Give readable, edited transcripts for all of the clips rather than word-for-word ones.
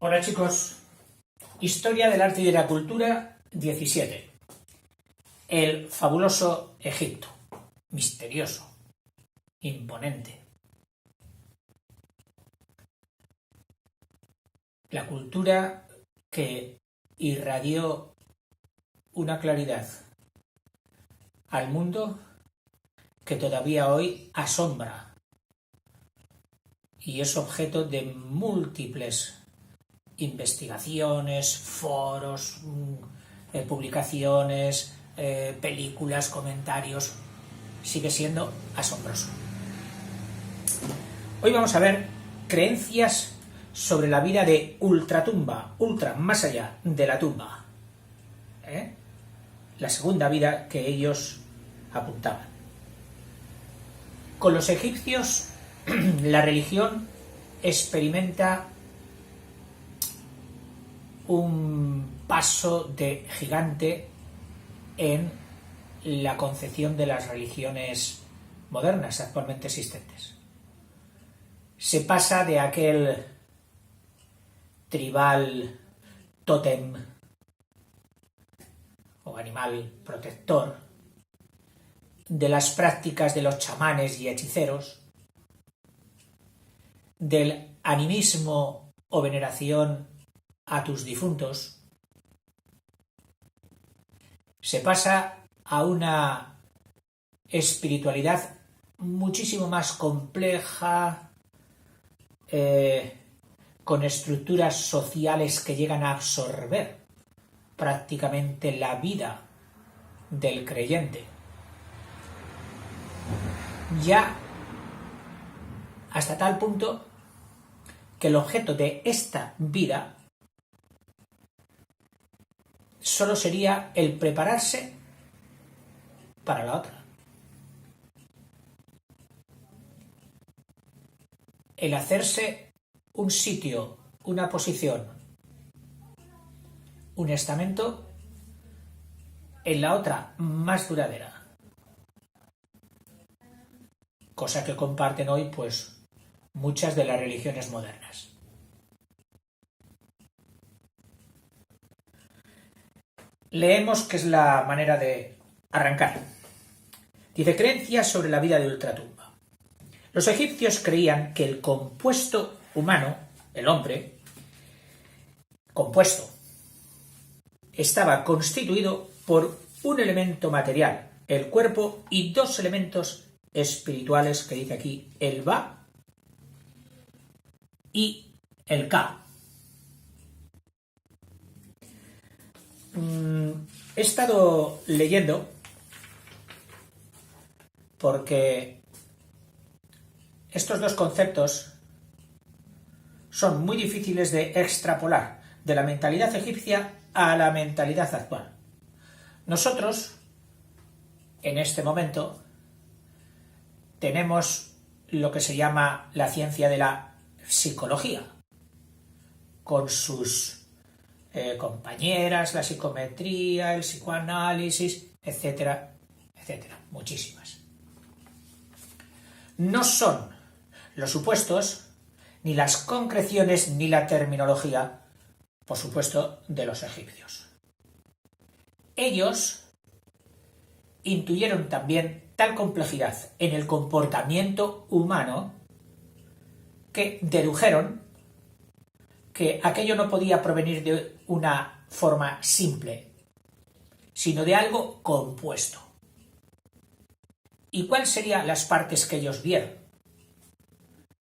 Hola chicos, Historia del arte y de la cultura 17. El fabuloso Egipto, misterioso, imponente. La cultura que irradió una claridad al mundo que todavía hoy asombra y es objeto de múltiples investigaciones, foros, publicaciones, películas, comentarios. Sigue siendo asombroso. Hoy vamos a ver creencias sobre la vida de ultratumba, ultra, más allá de la tumba. La segunda vida que ellos apuntaban. Con los egipcios, la religión experimenta un paso de gigante en la concepción de las religiones modernas actualmente existentes. Se pasa de aquel tribal tótem o animal protector, de las prácticas de los chamanes y hechiceros, del animismo o veneración a tus difuntos, se pasa a una espiritualidad muchísimo más compleja, con estructuras sociales que llegan a absorber prácticamente la vida del creyente. Ya hasta tal punto que el objeto de esta vida solo sería el prepararse para la otra. El hacerse un sitio, una posición, un estamento en la otra más duradera. Cosa que comparten hoy, pues, muchas de las religiones modernas. Leemos que es la manera de arrancar. Dice: creencias sobre la vida de ultratumba. Los egipcios creían que el compuesto humano, el hombre, compuesto, estaba constituido por un elemento material, el cuerpo, y dos elementos espirituales que dice aquí, el Ba y el Ka. He estado leyendo porque estos dos conceptos son muy difíciles de extrapolar de la mentalidad egipcia a la mentalidad actual. Nosotros, en este momento, tenemos lo que se llama la ciencia de la psicología, con sus compañeras, la psicometría, el psicoanálisis, etcétera, etcétera, muchísimas. No son los supuestos, ni las concreciones, ni la terminología, por supuesto, de los egipcios. Ellos intuyeron también tal complejidad en el comportamiento humano que dedujeron que aquello no podía provenir de una forma simple, sino de algo compuesto. ¿Y cuáles serían las partes que ellos vieron?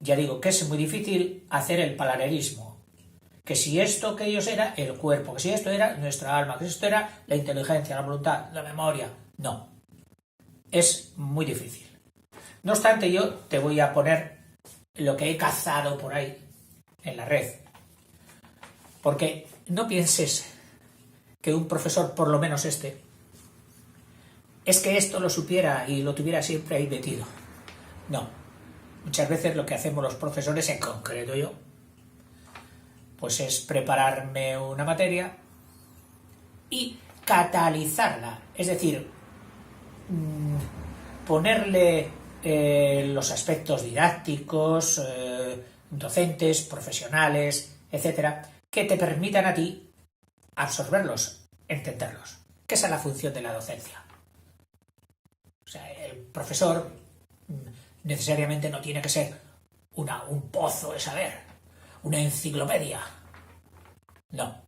Ya digo que es muy difícil hacer el paralelismo, que si esto que ellos era el cuerpo, que si esto era nuestra alma, que si esto era la inteligencia, la voluntad, la memoria. No, es muy difícil. No obstante, yo te voy a poner lo que he cazado por ahí en la red, porque no pienses que un profesor, por lo menos este, es que esto lo supiera y lo tuviera siempre ahí metido. No. Muchas veces lo que hacemos los profesores, en concreto yo, pues es prepararme una materia y catalizarla, es decir, ponerle los aspectos didácticos, docentes, profesionales, etcétera, que te permitan a ti absorberlos, entenderlos. Que esa es la función de la docencia. O sea, el profesor necesariamente no tiene que ser un pozo de saber, una enciclopedia. No.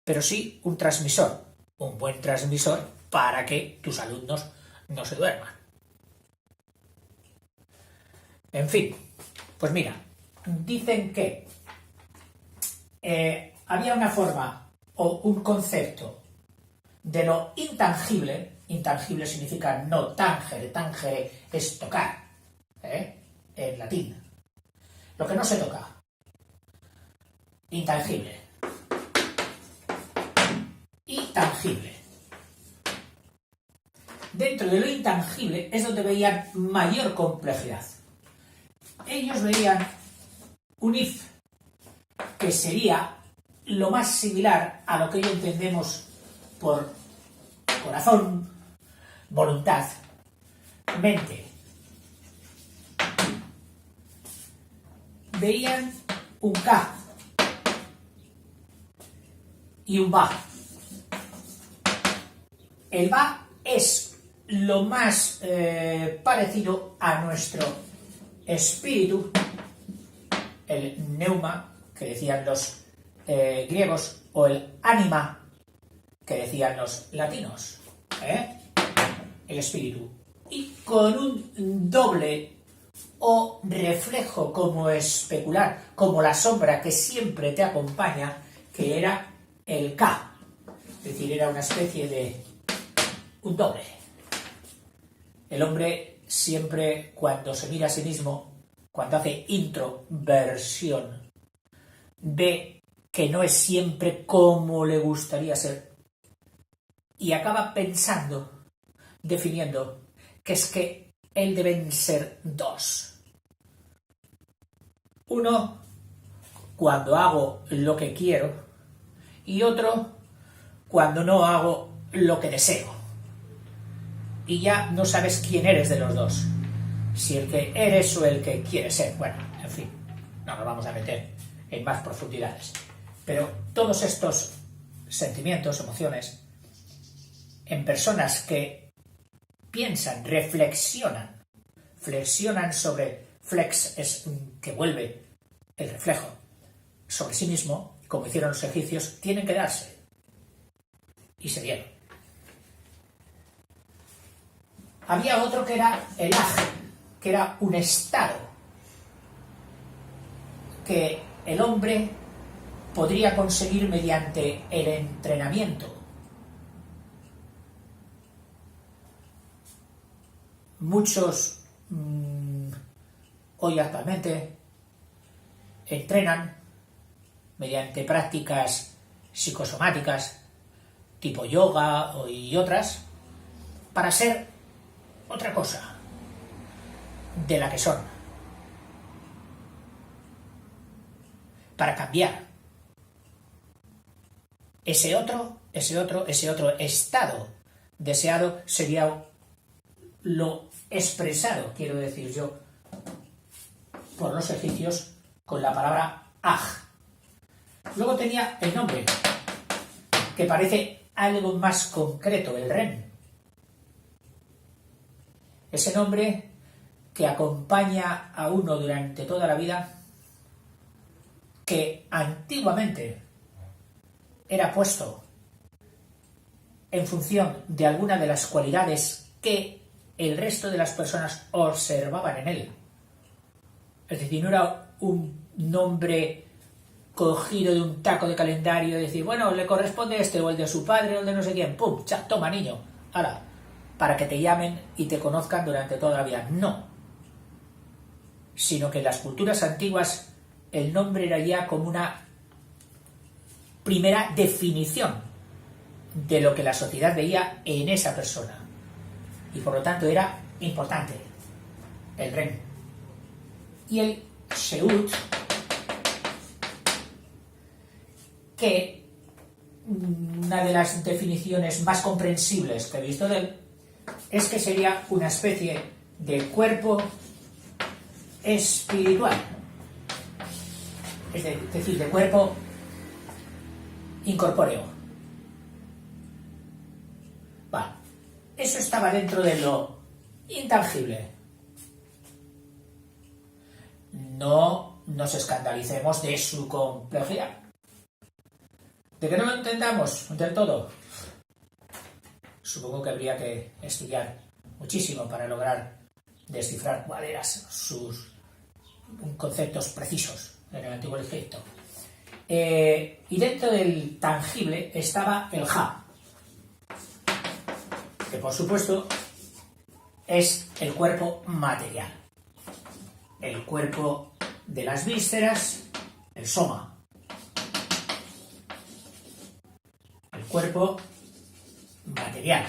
Pero sí un transmisor, un buen transmisor para que tus alumnos no se duerman. En fin, pues mira, dicen que había una forma o un concepto de lo intangible. Intangible significa no tangere, tangere es tocar, en latín. Lo que no se toca. Intangible. Y tangible. Dentro de lo intangible es donde veían mayor complejidad. Ellos veían un if, que sería lo más similar a lo que hoy entendemos por corazón, voluntad, mente. Veían un K y un va. El va es lo más parecido a nuestro espíritu, el neuma, que decían los griegos, o el ánima, que decían los latinos, el espíritu, y con un doble o reflejo como especular, como la sombra que siempre te acompaña, que era el K, es decir, era una especie de un doble. El hombre siempre, cuando se mira a sí mismo, cuando hace introversión, ve que no es siempre como le gustaría ser y acaba pensando, definiendo, que es que él deben ser dos. Uno, cuando hago lo que quiero, y otro, cuando no hago lo que deseo. Y ya no sabes quién eres de los dos, si el que eres o el que quieres ser. Bueno, en fin, no nos vamos a meter en más profundidades. Pero todos estos sentimientos, emociones, en personas que piensan, reflexionan, flexionan sobre, flex es que vuelve el reflejo sobre sí mismo, como hicieron los egipcios, tienen que darse. Y se dieron. Había otro que era el aje, que era un estado que el hombre podría conseguir mediante el entrenamiento. Muchos hoy actualmente entrenan mediante prácticas psicosomáticas tipo yoga y otras para ser otra cosa de la que son, para cambiar ese otro estado deseado. Sería lo expresado, quiero decir yo, por los egipcios con la palabra aj. Luego tenía el nombre, que parece algo más concreto, el ren. Ese nombre que acompaña a uno durante toda la vida, que antiguamente era puesto en función de alguna de las cualidades que el resto de las personas observaban en él. Es decir, no era un nombre cogido de un taco de calendario y decir, bueno, le corresponde este o el de su padre o el de no sé quién, pum, cha, toma niño, hala, para que te llamen y te conozcan durante toda la vida. No. Sino que en las culturas antiguas el nombre era ya como una primera definición de lo que la sociedad veía en esa persona. Y por lo tanto era importante el ren. Y el sheut, que una de las definiciones más comprensibles que he visto de él es que sería una especie de cuerpo espiritual, es decir, de cuerpo incorpóreo. Vale. Eso estaba dentro de lo intangible. No nos escandalicemos de su complejidad. ¿De que no lo entendamos del todo? Supongo que habría que estudiar muchísimo para lograr descifrar cuáles eran sus conceptos precisos en el Antiguo Egipto. Y dentro del tangible estaba el Ja, que por supuesto es el cuerpo material, el cuerpo de las vísceras, el soma, el cuerpo material,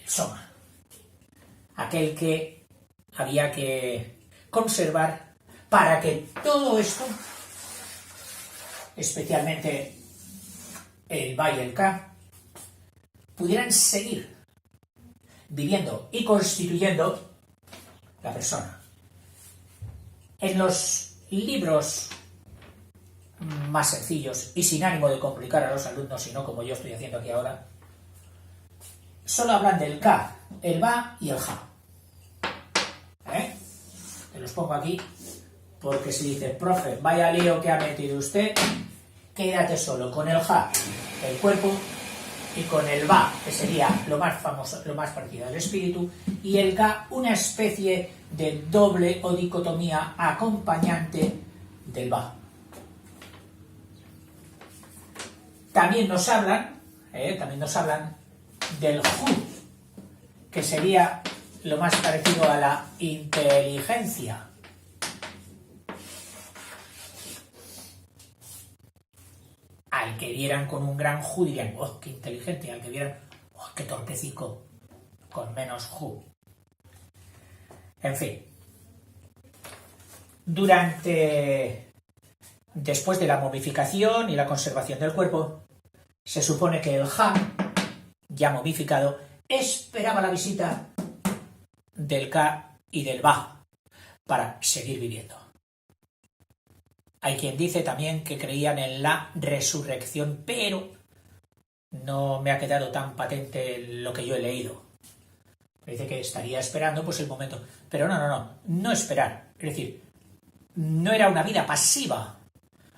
el soma, aquel que había que conservar para que todo esto, especialmente el Ba y el Ka, pudieran seguir viviendo y constituyendo la persona. En los libros más sencillos y sin ánimo de complicar a los alumnos, sino como yo estoy haciendo aquí ahora, solo hablan del Ka, el Ba y el Ja. Te los pongo aquí porque si dice, profe, vaya lío que ha metido usted, quédate solo con el Ja, el cuerpo, y con el Ba, que sería lo más famoso, lo más parecido al espíritu, y el Ka, una especie de doble o dicotomía acompañante del Ba. También nos hablan del Hu, que sería lo más parecido a la inteligencia. Al que vieran con un gran Hu dirían, ¡oh, qué inteligente! Al que vieran, ¡oh, qué torpecico! Con menos Hu. En fin. Después de la momificación y la conservación del cuerpo, se supone que el Ja, ya momificado, esperaba la visita del Ka y del Ba para seguir viviendo. Hay quien dice también que creían en la resurrección, pero no me ha quedado tan patente lo que yo he leído. Dice que estaría esperando pues el momento. Pero no esperar. Es decir, no era una vida pasiva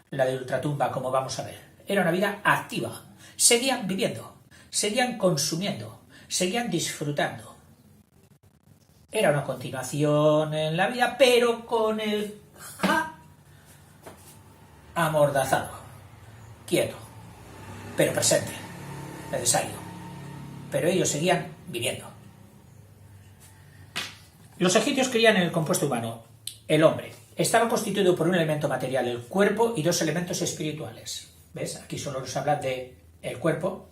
la de ultratumba, como vamos a ver. Era una vida activa. Seguían viviendo, seguían consumiendo, seguían disfrutando. Era una continuación en la vida, pero con el Ja amordazado, quieto, pero presente, necesario. Pero ellos seguían viviendo. Los egipcios creían en el compuesto humano. El hombre estaba constituido por un elemento material, el cuerpo, y dos elementos espirituales. ¿Ves? Aquí solo nos habla de el cuerpo.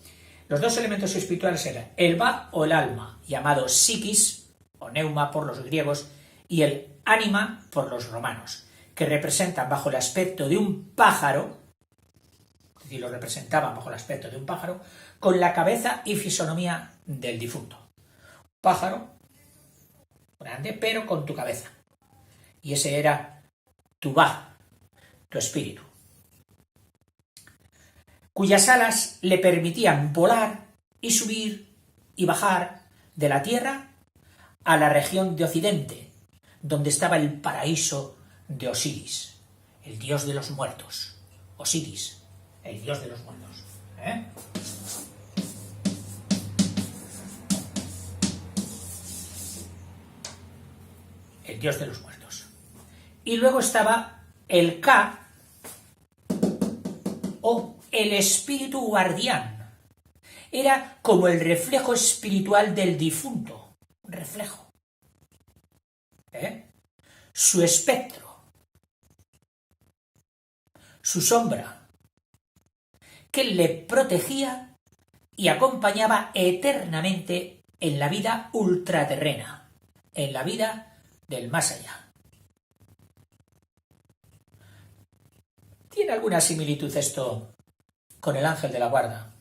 Los dos elementos espirituales eran el Ba o el alma, llamado psiquis o neuma por los griegos, y el ánima por los romanos, que representan bajo el aspecto de un pájaro, es decir, lo representaban bajo el aspecto de un pájaro, con la cabeza y fisonomía del difunto. Un pájaro grande, pero con tu cabeza. Y ese era tu Ba, tu espíritu, cuyas alas le permitían volar y subir y bajar de la tierra a la región de Occidente, donde estaba el paraíso de Osiris, el dios de los muertos. Osiris, el dios de los muertos. El dios de los muertos. Y luego estaba el Ka, o el espíritu guardián. Era como el reflejo espiritual del difunto. Un reflejo. Su espectro, su sombra, que le protegía y acompañaba eternamente en la vida ultraterrena, en la vida del más allá. ¿Tiene alguna similitud esto con el ángel de la guarda?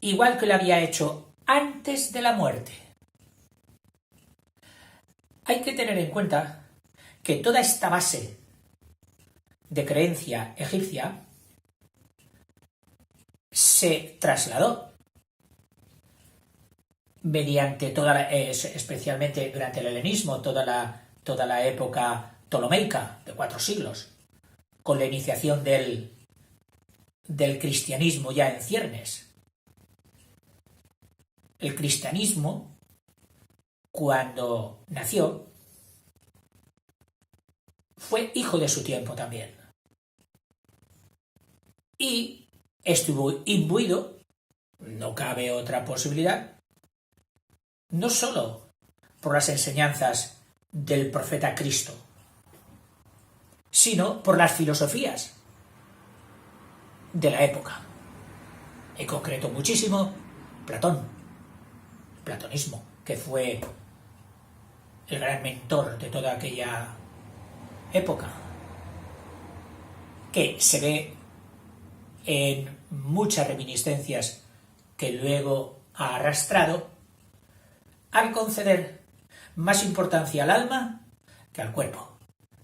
Igual que lo había hecho antes de la muerte. Hay que tener en cuenta que toda esta base de creencia egipcia se trasladó mediante especialmente durante el helenismo, toda la época ptolomeica de 4 siglos, con la iniciación del cristianismo ya en ciernes. El cristianismo, cuando nació, fue hijo de su tiempo también. Y estuvo imbuido, no cabe otra posibilidad, no sólo por las enseñanzas del profeta Cristo, sino por las filosofías de la época. En concreto muchísimo Platón, el platonismo, que fue el gran mentor de toda aquella época, que se ve en muchas reminiscencias que luego ha arrastrado al conceder más importancia al alma que al cuerpo.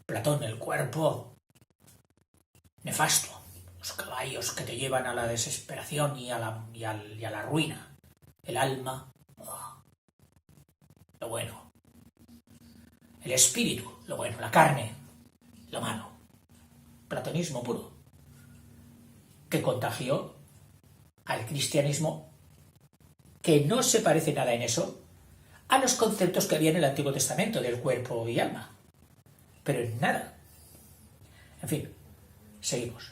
Platón, el cuerpo nefasto, los caballos que te llevan a la desesperación y a la ruina. El alma, lo bueno. El espíritu, lo bueno. La carne, lo malo. Platonismo puro, que contagió al cristianismo, que no se parece nada en eso a los conceptos que había en el Antiguo Testamento del cuerpo y alma, pero en nada. En fin, seguimos.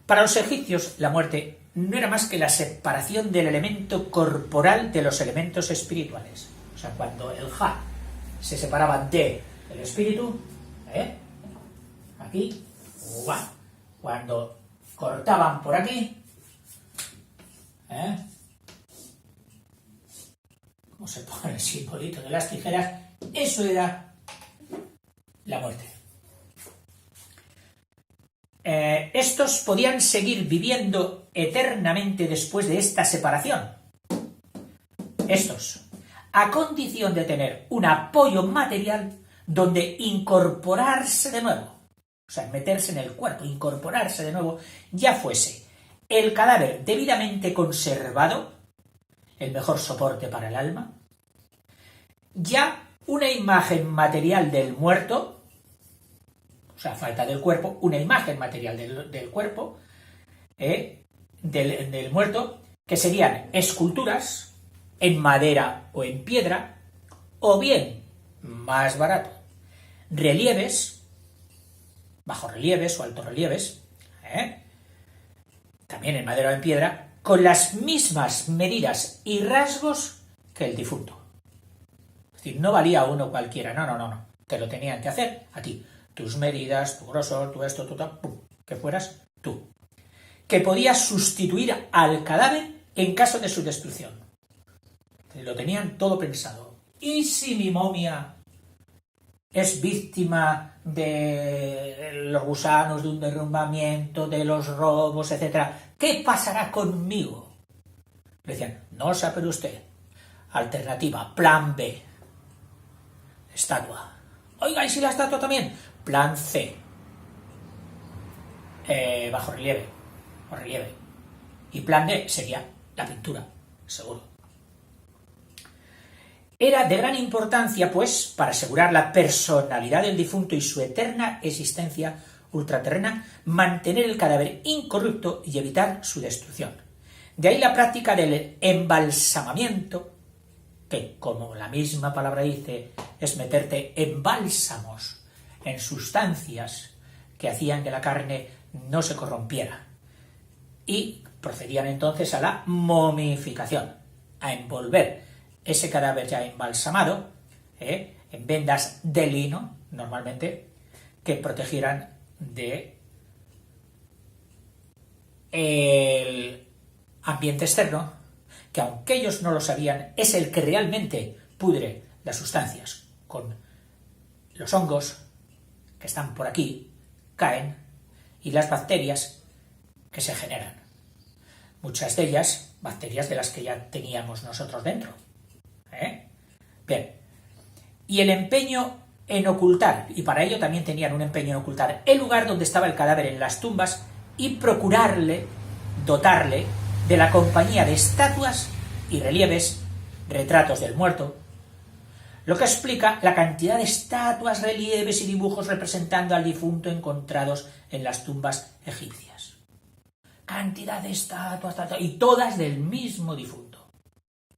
Para los egipcios, la muerte no era más que la separación del elemento corporal de los elementos espirituales. O sea, cuando el Ja se separaba del espíritu, aquí, cuando cortaban por aquí, como se pone el simbolito de las tijeras, eso era la muerte. Estos podían seguir viviendo eternamente después de esta separación. Estos, a condición de tener un apoyo material donde incorporarse de nuevo, o sea, meterse en el cuerpo, incorporarse de nuevo, ya fuese el cadáver debidamente conservado, el mejor soporte para el alma, ya una imagen material del muerto, o sea, falta del cuerpo, una imagen material del cuerpo, del muerto, que serían esculturas en madera o en piedra, o bien, más barato, relieves, bajorrelieves o altorrelieves, también en madera o en piedra, con las mismas medidas y rasgos que el difunto. Es decir, no valía uno cualquiera, no, te lo tenían que hacer a ti. Tus medidas, tu grosor, tu esto, tu tal, que fueras tú. Que podías sustituir al cadáver en caso de su destrucción. Lo tenían todo pensado. ¿Y si mi momia es víctima de los gusanos, de un derrumbamiento, de los robos, etcétera? ¿Qué pasará conmigo? Le decían, no sabe usted. Alternativa, plan B. Estatua. Oiga, ¿y si la estatua también? Plan C. Bajorrelieve o relieve. Y plan D sería la pintura, seguro. Era de gran importancia, pues, para asegurar la personalidad del difunto y su eterna existencia ultraterrena, mantener el cadáver incorrupto y evitar su destrucción. De ahí la práctica del embalsamamiento, que, como la misma palabra dice, es meterte en bálsamos, en sustancias que hacían que la carne no se corrompiera. Y procedían entonces a la momificación, a envolver ese cadáver ya embalsamado en vendas de lino, normalmente, que protegieran de el ambiente externo, que aunque ellos no lo sabían, es el que realmente pudre las sustancias. Con los hongos que están por aquí, caen, y las bacterias que se generan. Muchas de ellas, bacterias de las que ya teníamos nosotros dentro. Bien. Y el empeño en ocultar, y para ello también tenían un empeño en ocultar, el lugar donde estaba el cadáver en las tumbas y procurarle, dotarle de la compañía de estatuas y relieves, retratos del muerto, lo que explica la cantidad de estatuas, relieves y dibujos representando al difunto encontrados en las tumbas egipcias. Cantidad de estatuas, y todas del mismo difunto.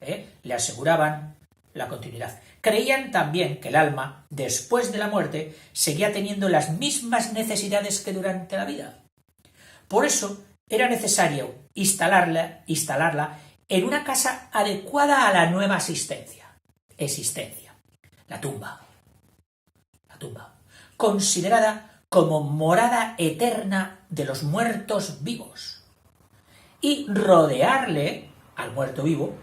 Le aseguraban la continuidad. Creían también que el alma, después de la muerte, seguía teniendo las mismas necesidades que durante la vida. Por eso era necesario instalarla en una casa adecuada a la nueva existencia, la tumba, considerada como morada eterna de los muertos vivos, y rodearle al muerto vivo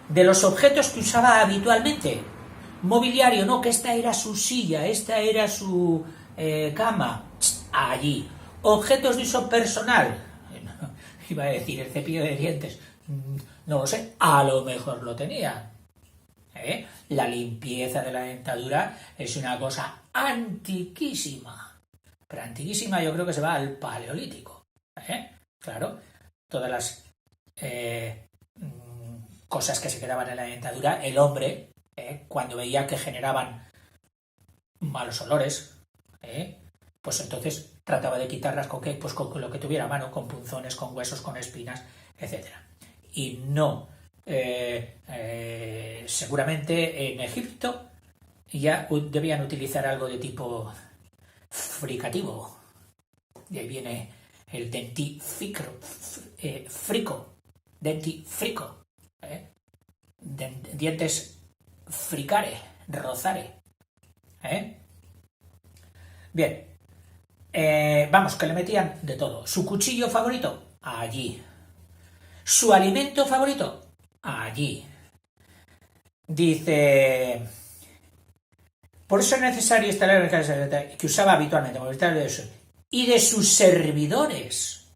de los objetos que usaba habitualmente. Mobiliario, no, que esta era su silla, esta era su cama, allí. Objetos de uso personal, iba a decir el cepillo de dientes, no lo sé, a lo mejor lo tenía. La limpieza de la dentadura es una cosa antiquísima, pero antiquísima yo creo que se va al paleolítico. Claro, todas las cosas que se quedaban en la dentadura, el hombre, cuando veía que generaban malos olores, pues entonces trataba de quitarlas con qué, pues con lo que tuviera a mano, con punzones, con huesos, con espinas, etc. Y no, seguramente en Egipto ya debían utilizar algo de tipo fricativo. De ahí viene el dentifrico, dentifrico, dientes fricare, rozare. Bien, vamos, que le metían de todo. Su cuchillo favorito, allí. Su alimento favorito, allí. Dice, por eso es necesario instalar el que usaba habitualmente, y de sus servidores.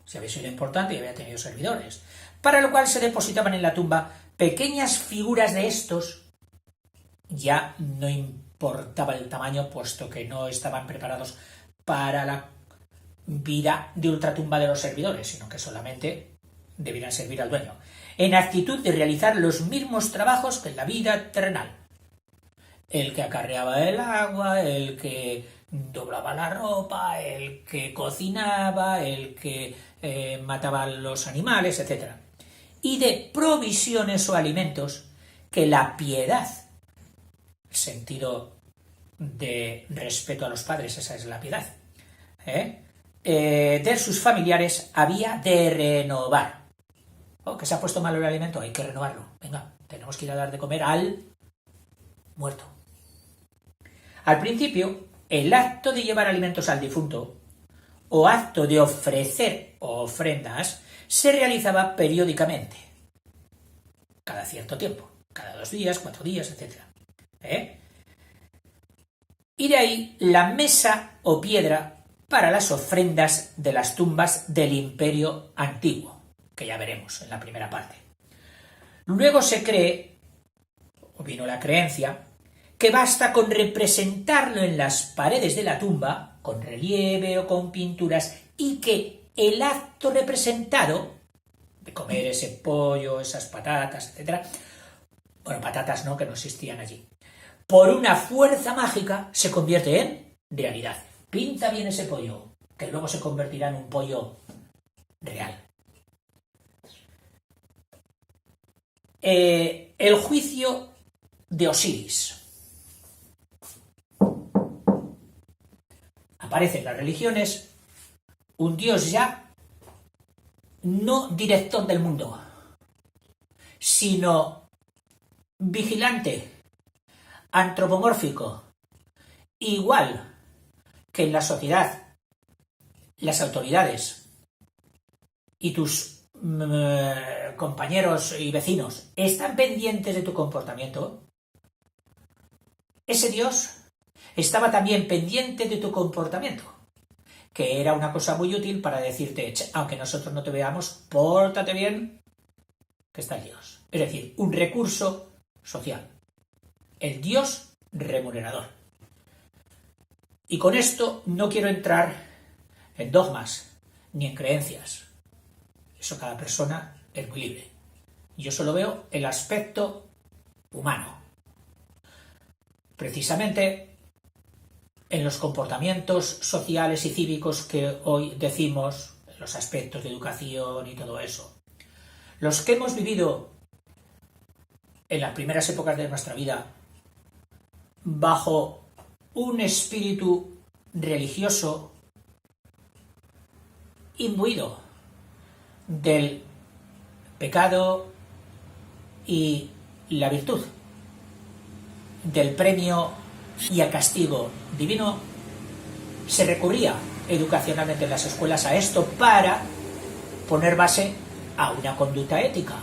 Si había sido importante y había tenido servidores. Para lo cual se depositaban en la tumba pequeñas figuras de estos. Ya no importaba el tamaño, puesto que no estaban preparados para la vida de ultratumba de los servidores, sino que solamente debían servir al dueño, en actitud de realizar los mismos trabajos que en la vida terrenal. El que acarreaba el agua, el que doblaba la ropa, el que cocinaba, el que mataba a los animales, etc. Y de provisiones o alimentos que la piedad, sentido de respeto a los padres, esa es la piedad, de sus familiares había de renovar. Que se ha puesto malo el alimento, hay que renovarlo. Venga, tenemos que ir a dar de comer al muerto. Al principio, el acto de llevar alimentos al difunto o acto de ofrecer ofrendas se realizaba periódicamente, cada cierto tiempo, cada 2 días, 4 días, etc. Y de ahí la mesa o piedra para las ofrendas de las tumbas del Imperio Antiguo, que ya veremos en la primera parte. Luego se cree, o vino la creencia, que basta con representarlo en las paredes de la tumba, con relieve o con pinturas, y que el acto representado, de comer ese pollo, esas patatas, etc., bueno, patatas no, que no existían allí, por una fuerza mágica se convierte en realidad. Pinta bien ese pollo, que luego se convertirá en un pollo real. El juicio de Osiris. Aparece en las religiones un dios ya no director del mundo, sino vigilante, antropomórfico, igual que en la sociedad, las autoridades y tus compañeros y vecinos están pendientes de tu comportamiento. Ese Dios estaba también pendiente de tu comportamiento, que era una cosa muy útil para decirte, aunque nosotros no te veamos, pórtate bien, que está el Dios. Es decir, un recurso social. El Dios remunerador. Y con esto no quiero entrar en dogmas ni en creencias. Eso cada persona es muy libre. Yo solo veo el aspecto humano. Precisamente en los comportamientos sociales y cívicos que hoy decimos, los aspectos de educación y todo eso, los que hemos vivido en las primeras épocas de nuestra vida bajo un espíritu religioso imbuido del pecado y la virtud, del premio y el castigo divino, se recurría educacionalmente en las escuelas a esto para poner base a una conducta ética.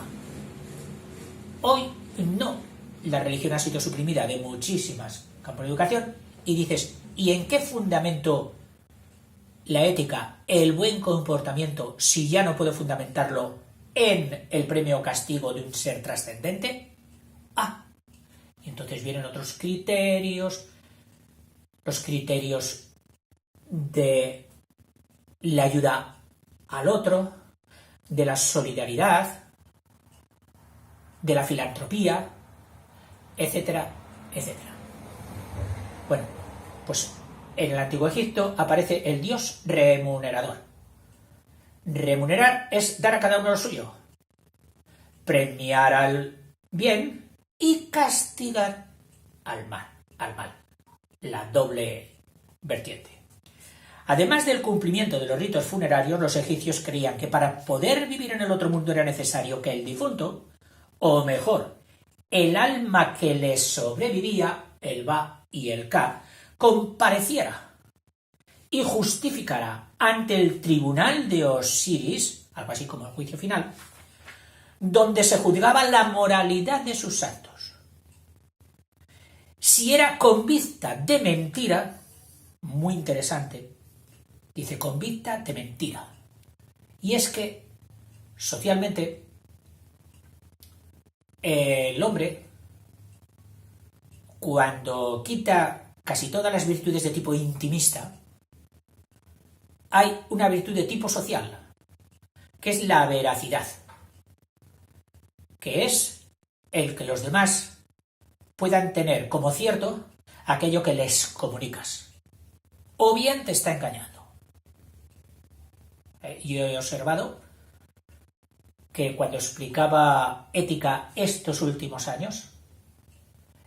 Hoy no, la religión ha sido suprimida de muchísimas campos de educación y dices, ¿y en qué fundamento la ética, el buen comportamiento, si ya no puedo fundamentarlo en el premio o castigo de un ser trascendente? Y entonces vienen otros criterios, los criterios de la ayuda al otro, de la solidaridad, de la filantropía, etcétera, etcétera. Bueno, pues en el Antiguo Egipto aparece el dios remunerador. Remunerar es dar a cada uno lo suyo, premiar al bien y castigar al mal, la doble vertiente. Además del cumplimiento de los ritos funerarios, los egipcios creían que para poder vivir en el otro mundo era necesario que el difunto, o mejor, el alma que le sobrevivía, el Ba y el Ka, compareciera y justificara ante el tribunal de Osiris, algo así como el juicio final, donde se juzgaba la moralidad de sus actos. Si era convicta de mentira, muy interesante, dice convicta de mentira, y es que socialmente el hombre, cuando quita casi todas las virtudes de tipo intimista, hay una virtud de tipo social, que es la veracidad, que es el que los demás puedan tener como cierto aquello que les comunicas, o bien te está engañando. Yo he observado que cuando explicaba ética estos últimos años,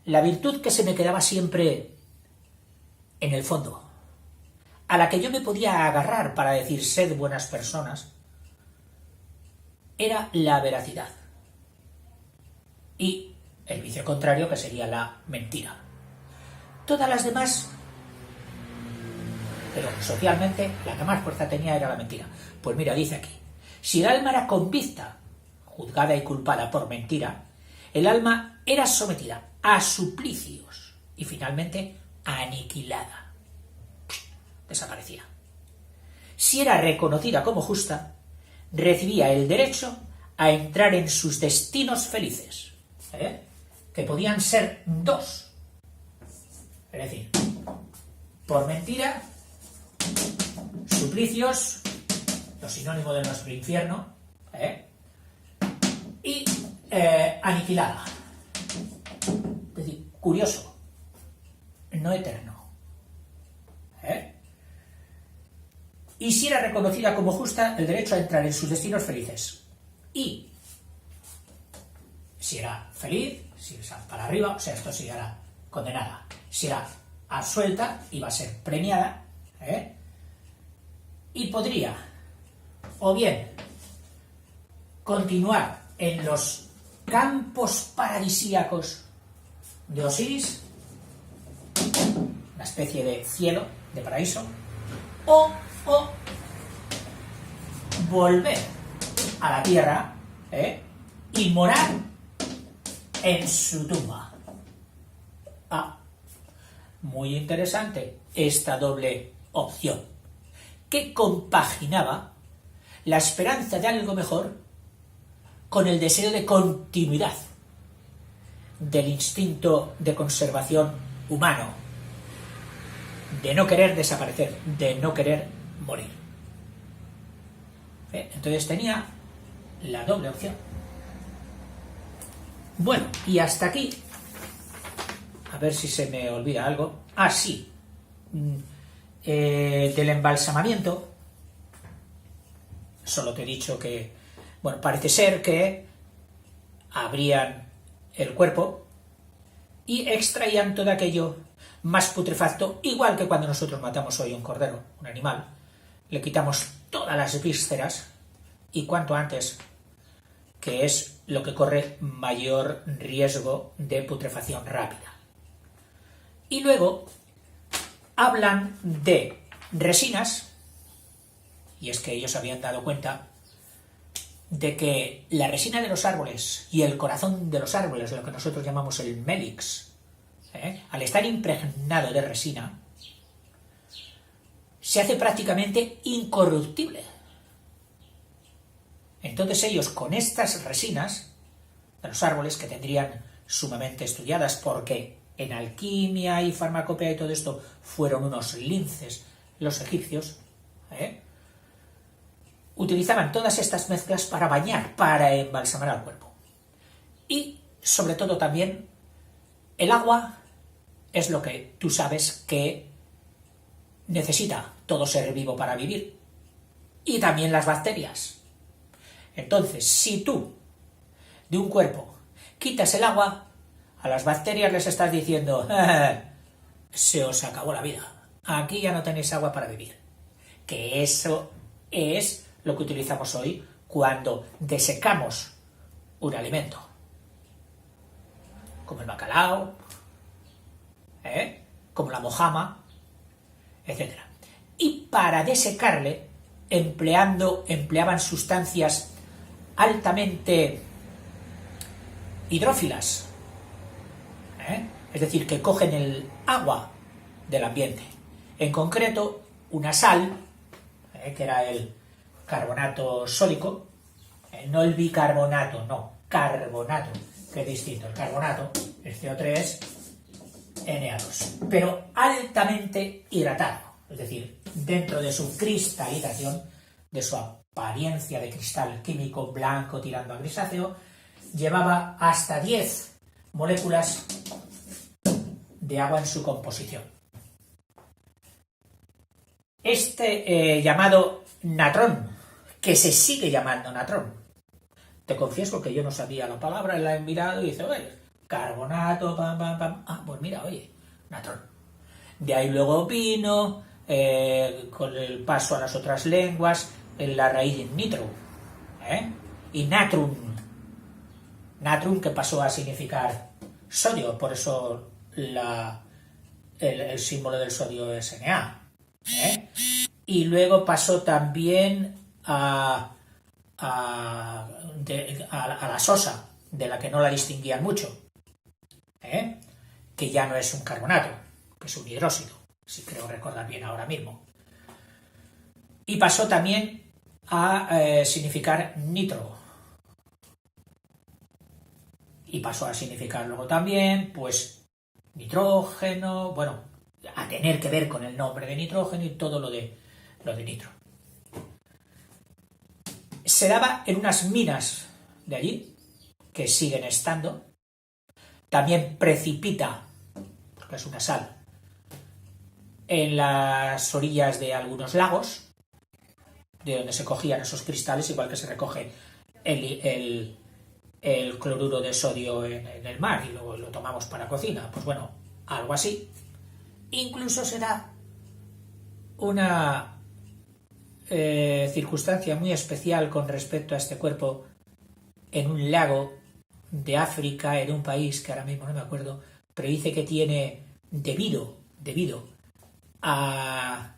la virtud que se me quedaba siempre en el fondo, a la que yo me podía agarrar para decir sed buenas personas, era la veracidad. Y el vicio contrario, que sería la mentira. Todas las demás, pero socialmente la que más fuerza tenía era la mentira. Pues mira, dice aquí, si el alma era convicta, juzgada y culpada por mentira, el alma era sometida a suplicios y finalmente aniquilada. Desaparecía. Si era reconocida como justa, recibía el derecho a entrar en sus destinos felices, que podían ser dos. Es decir, por mentira, suplicios, lo sinónimo de nuestro infierno, y aniquilada. Es decir, curioso, no eterno. Y si era reconocida como justa, el derecho a entrar en sus destinos felices. Y si era feliz, si era para arriba, o sea, esto sí era condenada. Si era absuelta, iba a ser premiada, y podría, o bien, continuar en los campos paradisíacos de Osiris, una especie de cielo, de paraíso, o volver a la tierra y morar en su tumba. Muy interesante esta doble opción, que compaginaba la esperanza de algo mejor con el deseo de continuidad del instinto de conservación humano, de no querer desaparecer, de no querer morir. Entonces tenía la doble opción. Bueno, y hasta aquí, a ver si se me olvida algo. Ah, sí, del embalsamamiento, solo te he dicho que, bueno, parece ser que abrían el cuerpo y extraían todo aquello más putrefacto, igual que cuando nosotros matamos hoy un cordero, un animal, le quitamos todas las vísceras y cuanto antes, que es lo que corre mayor riesgo de putrefacción rápida. Y luego hablan de resinas, y es que ellos habían dado cuenta de que la resina de los árboles y el corazón de los árboles, lo que nosotros llamamos el mélix, al estar impregnado de resina, se hace prácticamente incorruptible. Entonces ellos, con estas resinas de los árboles, que tendrían sumamente estudiadas, porque en alquimia y farmacopea y todo esto fueron unos linces los egipcios, utilizaban todas estas mezclas para bañar, para embalsamar al cuerpo. Y, sobre todo también, el agua es lo que tú sabes que necesita todo ser vivo para vivir. Y también las bacterias. Entonces, si tú, de un cuerpo, quitas el agua, a las bacterias les estás diciendo, se os acabó la vida, aquí ya no tenéis agua para vivir. Que eso es lo que utilizamos hoy cuando desecamos un alimento, como el bacalao, como la mojama, etc. Y para desecarle empleaban sustancias altamente hidrófilas, es decir, que cogen el agua del ambiente. En concreto, una sal, que era el carbonato sódico, no el bicarbonato, no, carbonato, que es distinto. El carbonato es CO3, Na2, pero altamente hidratado, es decir, dentro de su cristalización, de su apariencia de cristal químico blanco tirando a grisáceo, llevaba hasta 10 moléculas de agua en su composición. Este llamado natrón, que se sigue llamando natrón, te confieso que yo no sabía la palabra, la he mirado y dice, oye, carbonato, pam, pam, pam, pues mira, oye, natrón. De ahí luego vino, con el paso a las otras lenguas, en la raíz nitro, y natrum, que pasó a significar sodio, por eso el símbolo del sodio es Na. Y luego pasó también a la sosa, de la que no la distinguían mucho, que ya no es un carbonato, que es un hidróxido, si creo recordar bien ahora mismo. Y pasó también a significar nitro. Y pasó a significar luego también, pues, nitrógeno, bueno, a tener que ver con el nombre de nitrógeno y todo lo de nitro. Se daba en unas minas de allí, que siguen estando. También precipita, porque es una sal, en las orillas de algunos lagos, de donde se cogían esos cristales, igual que se recoge el cloruro de sodio en el mar y luego lo tomamos para cocina. Pues bueno, algo así. Incluso se da una circunstancia muy especial con respecto a este cuerpo en un lago de África, en un país que ahora mismo no me acuerdo, pero dice que tiene, debido a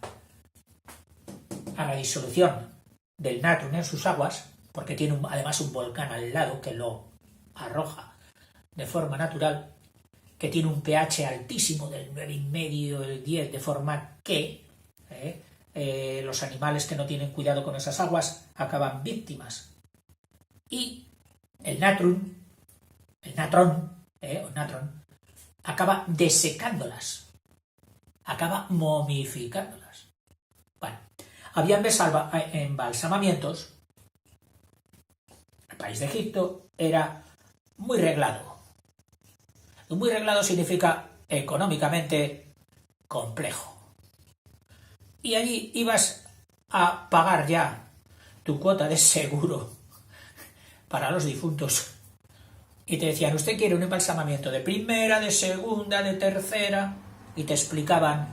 la disolución del natrum en sus aguas, porque tiene además un volcán al lado que lo arroja de forma natural, que tiene un pH altísimo del 9,5, del 10, de forma que los animales que no tienen cuidado con esas aguas acaban víctimas. Y el natrón, acaba desecándolas, acaba momificándolas. Bueno, había embalsamamientos. El país de Egipto era muy reglado. Muy reglado significa económicamente complejo. Y allí ibas a pagar ya tu cuota de seguro para los difuntos. Y te decían, usted quiere un embalsamamiento de primera, de segunda, de tercera, y te explicaban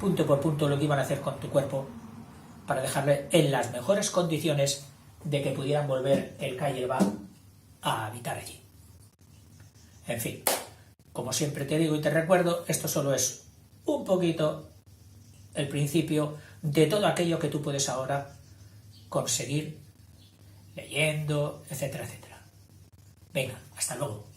punto por punto lo que iban a hacer con tu cuerpo para dejarle en las mejores condiciones de que pudieran volver el Kayelba a habitar allí. En fin, como siempre te digo y te recuerdo, esto solo es un poquito el principio de todo aquello que tú puedes ahora conseguir leyendo, etcétera, etcétera. Venga, hasta luego.